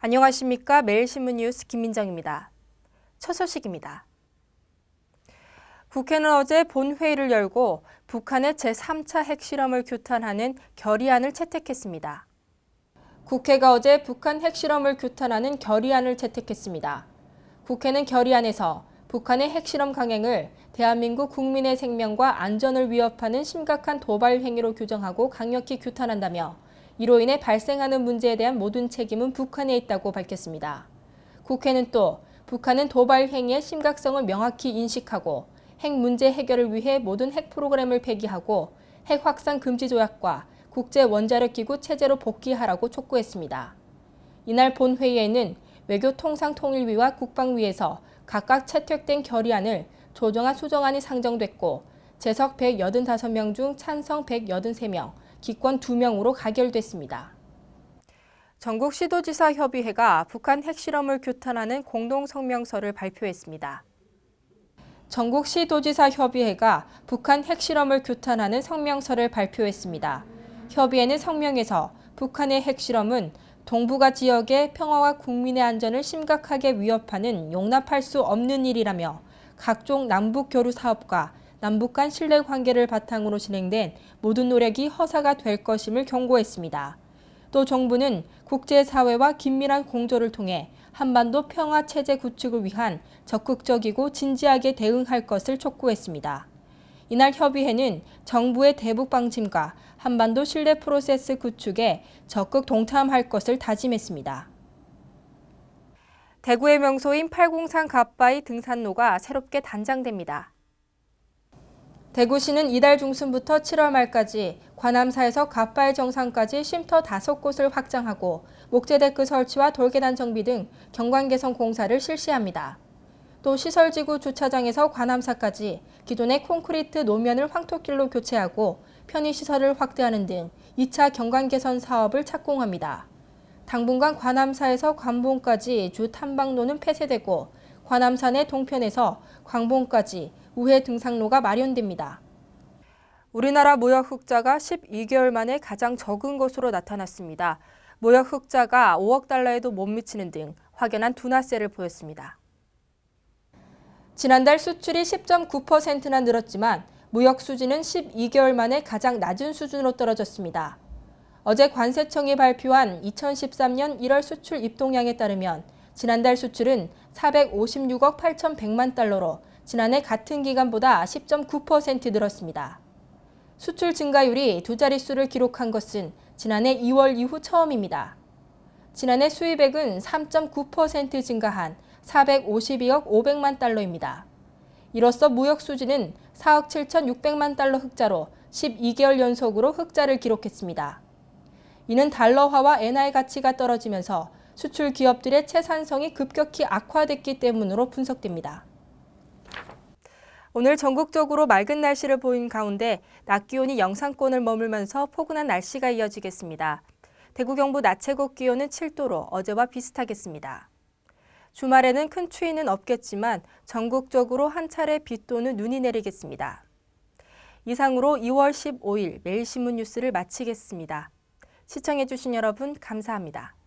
안녕하십니까. 매일신문 뉴스 김민정입니다. 첫 소식입니다. 국회는 어제 본회의를 열고 북한의 제3차 핵실험을 규탄하는 결의안을 채택했습니다. 국회가 어제 북한 핵실험을 규탄하는 결의안을 채택했습니다. 국회는 결의안에서 북한의 핵실험 강행을 대한민국 국민의 생명과 안전을 위협하는 심각한 도발 행위로 규정하고 강력히 규탄한다며 이로 인해 발생하는 문제에 대한 모든 책임은 북한에 있다고 밝혔습니다. 국회는 또 북한은 도발 행위의 심각성을 명확히 인식하고 핵 문제 해결을 위해 모든 핵 프로그램을 폐기하고 핵 확산 금지 조약과 국제 원자력 기구 체제로 복귀하라고 촉구했습니다. 이날 본회의에는 외교통상통일위와 국방위에서 각각 채택된 결의안을 조정안 수정안이 상정됐고 재석 185명 중 찬성 183명, 기권 2명으로 가결됐습니다. 전국 시도지사 협의회가 북한 핵실험을 규탄하는 공동성명서를 발표했습니다. 전국 시도지사 협의회가 북한 핵실험을 규탄하는 성명서를 발표했습니다. 협의회는 성명에서 북한의 핵실험은 동북아 지역의 평화와 국민의 안전을 심각하게 위협하는 용납할 수 없는 일이라며 각종 남북 교류 사업과 남북 간 신뢰 관계를 바탕으로 진행된 모든 노력이 허사가 될 것임을 경고했습니다. 또 정부는 국제사회와 긴밀한 공조를 통해 한반도 평화 체제 구축을 위한 적극적이고 진지하게 대응할 것을 촉구했습니다. 이날 협의회는 정부의 대북 방침과 한반도 신뢰 프로세스 구축에 적극 동참할 것을 다짐했습니다. 대구의 명소인 팔공산 갓바위 등산로가 새롭게 단장됩니다. 대구시는 이달 중순부터 7월 말까지 관함사에서 갓바위 정상까지 쉼터 5곳을 확장하고 목재데크 설치와 돌계단 정비 등 경관 개선 공사를 실시합니다. 또 시설지구 주차장에서 관함사까지 기존의 콘크리트 노면을 황토길로 교체하고 편의시설을 확대하는 등 2차 경관 개선 사업을 착공합니다. 당분간 관함사에서 관봉까지 주 탐방로는 폐쇄되고 관함산 동편에서 광봉까지 우회 등산로가 마련됩니다. 우리나라 무역 흑자가 12개월 만에 가장 적은 것으로 나타났습니다. 무역 흑자가 5억 달러에도 못 미치는 등 확연한 둔화세를 보였습니다. 지난달 수출이 10.9%나 늘었지만 무역 수지는 12개월 만에 가장 낮은 수준으로 떨어졌습니다. 어제 관세청이 발표한 2013년 1월 수출 입동량에 따르면 지난달 수출은 456억 8,100만 달러로 지난해 같은 기간보다 10.9% 늘었습니다. 수출 증가율이 두 자릿수를 기록한 것은 지난해 2월 이후 처음입니다. 지난해 수입액은 3.9% 증가한 452억 500만 달러입니다. 이로써 무역 수지는 4억 7,600만 달러 흑자로 12개월 연속으로 흑자를 기록했습니다. 이는 달러화와 엔화의 가치가 떨어지면서 수출 기업들의 채산성이 급격히 악화됐기 때문으로 분석됩니다. 오늘 전국적으로 맑은 날씨를 보인 가운데 낮 기온이 영상권을 머물면서 포근한 날씨가 이어지겠습니다. 대구 경북 낮 최고 기온은 7도로 어제와 비슷하겠습니다. 주말에는 큰 추위는 없겠지만 전국적으로 한 차례 비 또는 눈이 내리겠습니다. 이상으로 2월 15일 매일신문 뉴스를 마치겠습니다. 시청해주신 여러분 감사합니다.